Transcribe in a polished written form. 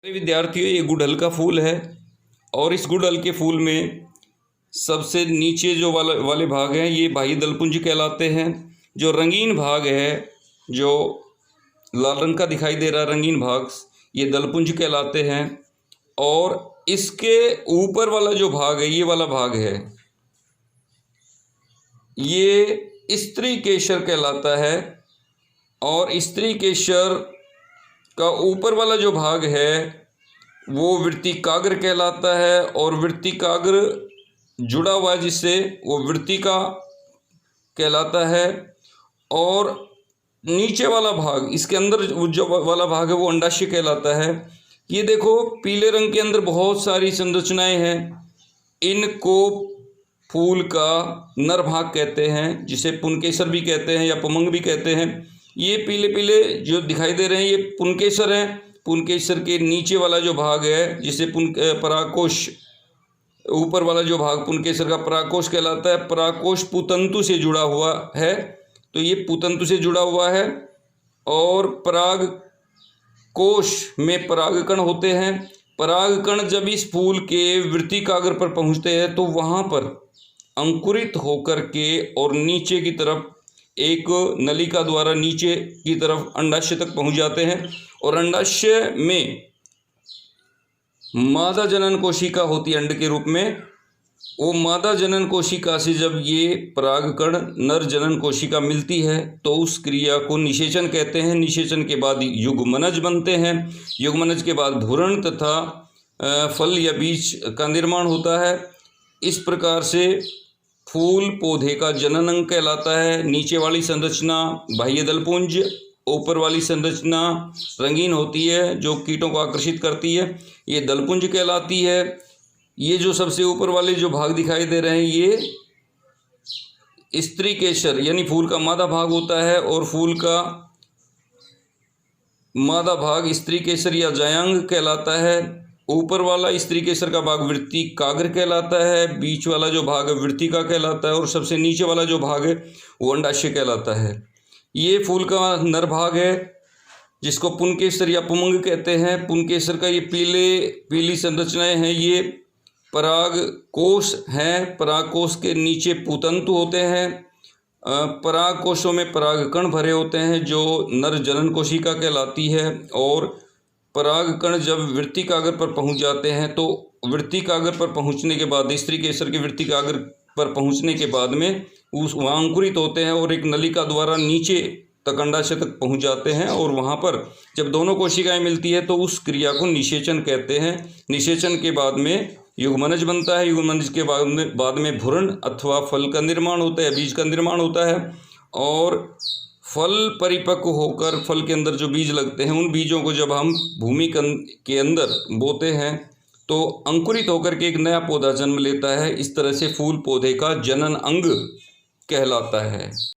विद्यार्थियों, ये गुड़हल का फूल है और इस गुड़हल के फूल में सबसे नीचे जो वाले भाग हैं ये बाह्य दलपुंज कहलाते हैं। जो रंगीन भाग है, जो लाल रंग का दिखाई दे रहा रंगीन भाग, ये दलपुंज कहलाते हैं। और इसके ऊपर वाला जो भाग है, ये वाला भाग है, ये स्त्री केसर कहलाता है। और स्त्री केसर का ऊपर वाला जो भाग है वो वृत्तिकाग्र कहलाता है। और वृत्तिकाग्र जुड़ा हुआ है जिससे, वो वृत्तिका कहलाता है। और नीचे वाला भाग, इसके अंदर जो वाला भाग है वो अंडाशय कहलाता है। ये देखो, पीले रंग के अंदर बहुत सारी संरचनाएं हैं। इनको फूल का नर भाग कहते हैं, जिसे पुंकेसर भी कहते हैं या पुमंग भी कहते हैं। ये पीले पीले जो दिखाई दे रहे हैं ये पुंकेसर हैं। पुंकेसर के नीचे वाला जो भाग है जिसे परागकोश, ऊपर वाला जो भाग पुंकेसर का परागकोश कहलाता है। परागकोश पुतंतु से जुड़ा हुआ है, तो ये पुतंतु से जुड़ा हुआ है। और परागकोश में परागकण होते हैं। परागकण जब इस फूल के वृत्तिकाग्र पर पहुंचते हैं तो वहाँ पर अंकुरित होकर के और नीचे की तरफ एक नलिका द्वारा नीचे की तरफ अंडाशय तक पहुंच जाते हैं। और अंडाशय में मादा जनन कोशिका होती है अंड के रूप में। वो मादा जनन कोशिका से जब ये परागकण नर जनन कोशिका मिलती है तो उस क्रिया को निषेचन कहते हैं। निषेचन के बाद युग्मनज बनते हैं। युग्मनज के बाद भ्रूण तथा फल या बीज का निर्माण होता है। इस प्रकार से फूल पौधे का जनन अंग कहलाता है। नीचे वाली संरचना बाह्य दलपुंज, ऊपर वाली संरचना रंगीन होती है जो कीटों को आकर्षित करती है, ये दलपुंज कहलाती है। ये जो सबसे ऊपर वाले जो भाग दिखाई दे रहे हैं ये स्त्री केसर यानी फूल का मादा भाग होता है। और फूल का मादा भाग स्त्री केसर या जायांग कहलाता है। ऊपर वाला स्त्री केसर का भाग वृत्तिकाग्र कहलाता है। बीच वाला जो भाग है वृत्तिका कहलाता है। और सबसे नीचे वाला जो भाग है वो अंडाशय कहलाता है। ये फूल का नर भाग है जिसको पुंकेसर या पुमंग कहते हैं। पुंकेसर का ये पीली संरचनाएं हैं, ये परागकोश हैं। परागकोश के नीचे पुतंतु होते हैं। परागकोशों में परागकण भरे होते हैं जो नर जनन कोशिका कहलाती है। और परागकण जब वृत्तिकाग्र पर पहुंच जाते हैं तो वृत्तिकाग्र पर पहुंचने के बाद, स्त्री केसर के वृत्तिकाग्र पर पहुंचने के बाद में वहाँ अंकुरित होते हैं और एक नलिका द्वारा नीचे तक अंडाशय तक पहुंच जाते हैं। और वहाँ पर जब दोनों कोशिकाएं मिलती है तो उस क्रिया को निषेचन कहते हैं। निषेचन के बाद में युग्मनज बनता है। युग्मनज के बाद में भ्रूण अथवा फल का निर्माण होता है, बीज का निर्माण होता है। और फल परिपक्व होकर फल के अंदर जो बीज लगते हैं उन बीजों को जब हम भूमि के अंदर बोते हैं तो अंकुरित होकर के एक नया पौधा जन्म लेता है। इस तरह से फूल पौधे का जनन अंग कहलाता है।